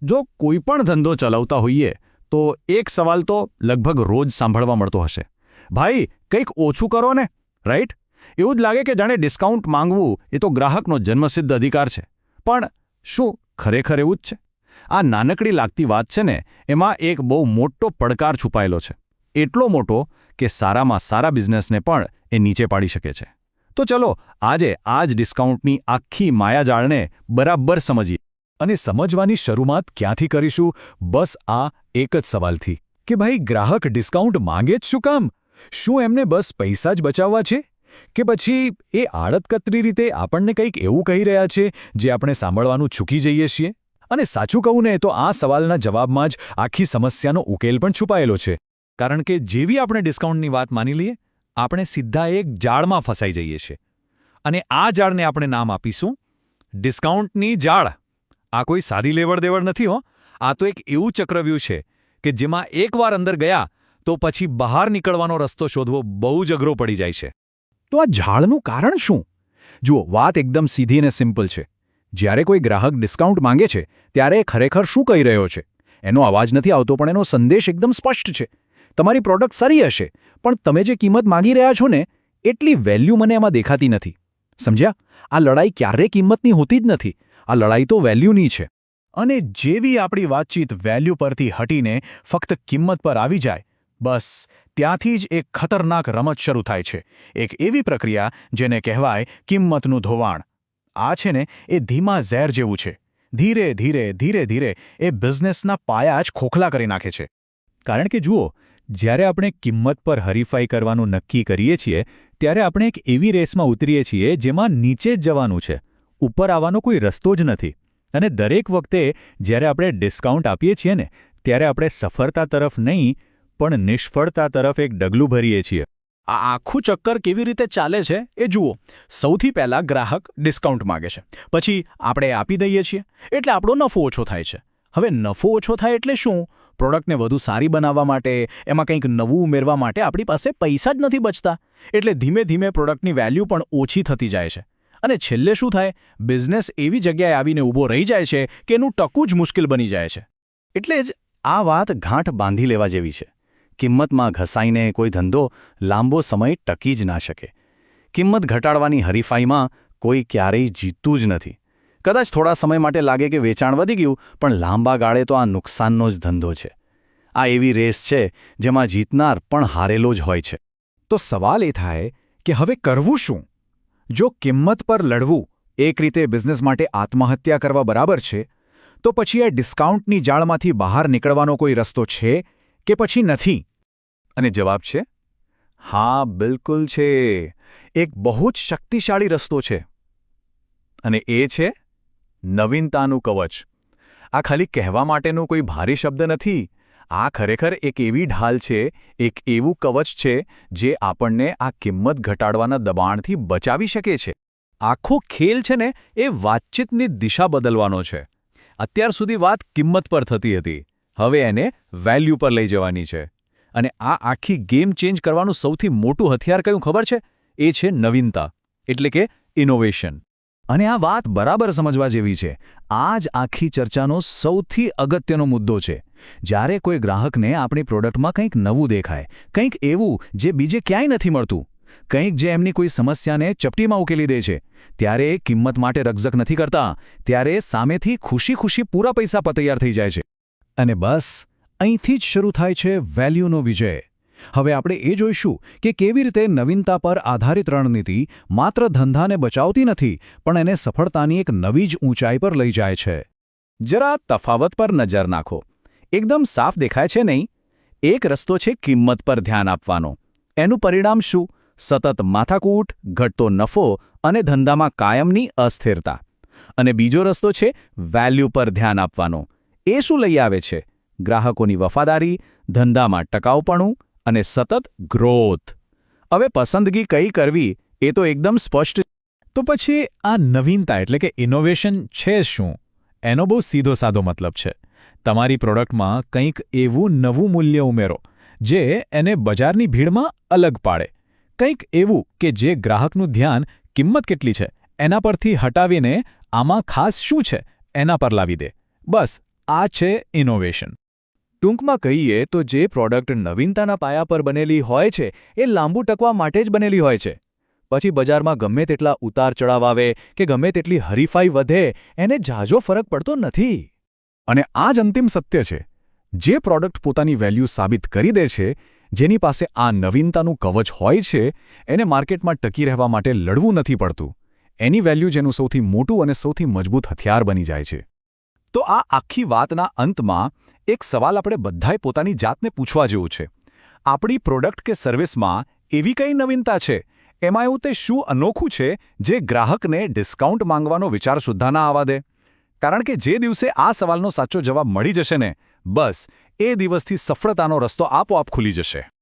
જો કોઈ પણ ધંધો ચલાવતા હોઈએ તો એક સવાલ તો લગભગ રોજ સાંભળવા મળતો હશે, ભાઈ કંઈક ઓછું કરો ને, રાઈટ? એવું જ લાગે કે જાણે ડિસ્કાઉન્ટ માંગવું એ તો ગ્રાહકનો જન્મસિદ્ધ અધિકાર છે. પણ શું ખરેખર એવું જ છે? આ નાનકડી લાગતી વાત છે ને, એમાં એક બહુ મોટો પડકાર છુપાયેલો છે. એટલો મોટો કે સારામાં સારા બિઝનેસને પણ એ નીચે પાડી શકે છે. તો ચલો આજે આ જ ડિસ્કાઉન્ટની આખી માયાજાળને બરાબર સમજીએ. અને સમજવાની શરૂઆત ક્યાંથી કરીશું? બસ આ એક જ સવાલથી કે ભાઈ, ગ્રાહક ડિસ્કાઉન્ટ માંગે જ શું કામ? શું એમને બસ પૈસા જ બચાવવા છે? કે પછી એ આડતકતરી રીતે આપણને કંઈક એવું કહી રહ્યા છે જે આપણે સાંભળવાનું ચૂકી જઈએ છીએ? અને સાચું કહું ને તો આ સવાલના જવાબમાં જ આખી સમસ્યાનો ઉકેલ પણ છુપાયેલો છે. કારણ કે જેવી આપણે ડિસ્કાઉન્ટની વાત માની લઈએ, આપણે સીધા એક જાળમાં ફસાઈ જઈએ છીએ. અને આ જાળને આપણે નામ આપીશું ડિસ્કાઉન્ટની જાળ. આ કોઈ સાદી લેવડ-દેવડ નથી હો. આ તો એક એવું ચક્રવ્યૂહ છે કે જેમાં એકવાર અંદર ગયા તો પછી બહાર નીકળવાનો રસ્તો શોધવો બહુ જ અઘરો પડી જાય છે. તો આ ઝાડનું કારણ શું? જુઓ, વાત એકદમ સીધી અને સિમ્પલ છે. જ્યારે કોઈ ગ્રાહક ડિસ્કાઉન્ટ માંગે છે ત્યારે એ ખરેખર શું કહી રહ્યો છે? એનો અવાજ નથી આવતો, પણ એનો સંદેશ એકદમ સ્પષ્ટ છે. તમારી પ્રોડક્ટ સારી હશે, પણ તમે જે કિંમત માંગી રહ્યા છો ને, એટલી વેલ્યુ મને એમાં દેખાતી નથી. સમજ્યા? આ લડાઈ ક્યારેય કિંમતની હોતી જ નથી. આ લડાઈ તો વેલ્યુની છે. અને જેવી આપણી વાતચીત વેલ્યુ પરથી હટીને ફક્ત કિંમત પર આવી જાય, બસ ત્યાંથી જ એક ખતરનાક રમત શરૂ થાય છે. એક એવી પ્રક્રિયા જેને કહેવાય કિંમતનું ધોવાણ. આ છે ને એ ધીમા ઝેર જેવું છે. ધીરે ધીરે ધીરે ધીરે એ બિઝનેસના પાયા જ ખોખલા કરી નાખે છે. કારણ કે જુઓ, જ્યારે આપણે કિંમત પર હરીફાઈ કરવાનું નક્કી કરીએ છીએ ત્યારે આપણે એક એવી રેસમાં ઉતરીએ છીએ જેમાં નીચે જ જવાનું છે. ઉપર આવવાનો કોઈ રસ્તો જ નથી. અને દરેક વખતે જ્યારે આપણે ડિસ્કાઉન્ટ આપીએ છીએ ને, ત્યારે આપણે સફળતા તરફ નહીં પણ નિષ્ફળતા તરફ એક ડગલું ભરીએ છીએ. આ આખું ચક્કર કેવી રીતે ચાલે છે એ જુઓ. સૌથી પહેલાં ગ્રાહક ડિસ્કાઉન્ટ માગે છે, પછી આપણે આપી દઈએ છીએ, એટલે આપણો નફો ઓછો થાય છે. હવે નફો ઓછો થાય એટલે શું? પ્રોડક્ટને વધુ સારી બનાવવા માટે, એમાં કંઈક નવું ઉમેરવા માટે આપણી પાસે પૈસા જ નથી બચતા. એટલે ધીમે ધીમે પ્રોડક્ટની વેલ્યુ પણ ઓછી થતી જાય છે. અને છેલ્લે શું થાય? બિઝનેસ એવી જગ્યાએ આવીને ઊભો રહી જાય છે કે એનું ટકવું જ મુશ્કેલ બની જાય છે. એટલે જ આ વાત ગાંઠ બાંધી લેવા જેવી છે. કિંમતમાં ઘસાઈને કોઈ ધંધો લાંબો સમય ટકી જ ના શકે. કિંમત ઘટાડવાની હરીફાઈમાં કોઈ ક્યારેય જીતતું જ નથી. કદાચ થોડા સમય માટે લાગે કે વેચાણ વધી ગયું, પણ લાંબા ગાળે તો આ નુકસાનનો જ ધંધો છે. આ એવી રેસ છે જેમાં જીતનાર પણ હારેલો જ હોય છે. તો સવાલ એ થાય કે હવે કરવું શું? જો કિંમત પર લડવું એક રીતે બિઝનેસ માટે આત્મહત્યા કરવા બરાબર છે, તો પછી આ ડિસ્કાઉન્ટની જાળમાંથી બહાર નીકળવાનો કોઈ રસ્તો છે કે પછી નથી? અને જવાબ છે હા, બિલકુલ છે. એક બહુ જ શક્તિશાળી રસ્તો છે. અને એ છે નવીનતાનું કવચ. આ ખાલી કહેવા માટેનું કોઈ ભારી શબ્દ નથી. આ ખરેખર એક એવી ઢાલ છે, એક એવું કવચ છે જે આપણને આ કિંમત ઘટાડવાના દબાણથી બચાવી શકે છે. આખો ખેલ છે ને એ વાતચીતની દિશા બદલવાનો છે. અત્યાર સુધી વાત કિંમત પર થતી હતી, હવે એને વેલ્યુ પર લઈ જવાની છે. અને આ આખી ગેમ ચેન્જ કરવાનું સૌથી મોટું હથિયાર કયું ખબર છે? એ છે નવીનતા, એટલે કે ઇનોવેશન. અને આ વાત બરાબર સમજવા જેવી છે. આ જ આખી ચર્ચાનો સૌથી અગત્યનો મુદ્દો છે. જ્યારે કોઈ ગ્રાહકને આપણી પ્રોડક્ટમાં કંઈક નવું દેખાય, કંઈક એવું જે બીજે ક્યાંય નથી મળતું, કંઈક જે એમની કોઈ સમસ્યાને ચપટીમાં ઉકેલી દે છે, ત્યારે એ કિંમત માટે રકઝક નથી કરતા. ત્યારે સામેથી ખુશી ખુશી પૂરા પૈસા પર તૈયાર થઈ જાય છે. અને બસ અહીંથી જ શરૂ થાય છે વેલ્યુનો વિજય. હવે આપણે એ જોઈશું કે કેવી રીતે નવીનતા પર આધારિત રણનીતિ માત્ર ધંધાને બચાવતી નથી, પણ એને સફળતાની એક નવી જ ઊંચાઈ પર લઈ જાય છે. જરા તફાવત પર નજર નાખો. એકદમ સાફ દેખાય છે નહીં? એક રસ્તો છે કિંમત પર ધ્યાન આપવાનો. એનું પરિણામ શું? સતત માથાકૂટ, ઘટતો નફો અને ધંધામાં કાયમની અસ્થિરતા. અને બીજો રસ્તો છે વેલ્યુ પર ધ્યાન આપવાનો. એ શું લઈ આવે છે? ગ્રાહકોની વફાદારી, ધંધામાં ટકાઉપણું અને સતત ગ્રોથ. હવે પસંદગી કઈ કરવી એ તો એકદમ સ્પષ્ટ. તો પછી આ નવીનતા એટલે કે ઇનોવેશન છે શું? એનો બહુ સીધો સાદો મતલબ છે તમારી પ્રોડક્ટમાં કંઈક એવું નવું મૂલ્ય ઉમેરો જે એને બજારની ભીડમાં અલગ પાડે. કંઈક એવું કે જે ગ્રાહકનું ધ્યાન કિંમત કેટલી છે એના પરથી હટાવીને આમાં ખાસ શું છે એના પર લાવી દે. બસ આ છે ઇનોવેશન. ટૂંકમાં કહીએ તો જે પ્રોડક્ટ નવીનતાના પાયા પર બનેલી હોય છે એ લાંબુ ટકવા માટે જ બનેલી હોય છે. પછી બજારમાં ગમે તેટલા ઉતાર ચડાવ આવે કે ગમે તેટલી હરીફાઈ વધે એને ઝાઝો ફરક પડતો નથી. અને આ જ અંતિમ સત્ય છે. જે પ્રોડક્ટ પોતાની વેલ્યુ સાબિત કરી દે છે, જેની પાસે આ નવીનતાનું કવચ હોય છે, એને માર્કેટમાં ટકી રહેવા માટે લડવું નથી પડતું. એની વેલ્યુ જેનું સૌથી મોટું અને સૌથી મજબૂત હથિયાર બની જાય છે. તો આ આખી વાતના અંતમાં એક સવાલ આપણે બધાએ પોતાની જાતને પૂછવા જેવું છે. આપણી પ્રોડક્ટ કે સર્વિસમાં એવી કઈ નવીનતા છે, એમાં એવું તે શું અનોખું છે જે ગ્રાહકને ડિસ્કાઉન્ટ માંગવાનો વિચાર સુદ્ધા ના આવવા દે? કારણ કે જે દિવસે આ સવાલનો સાચો જવાબ મળી જશે ને, બસ એ દિવસથી સફળતાનો રસ્તો આપોઆપ ખુલી જશે.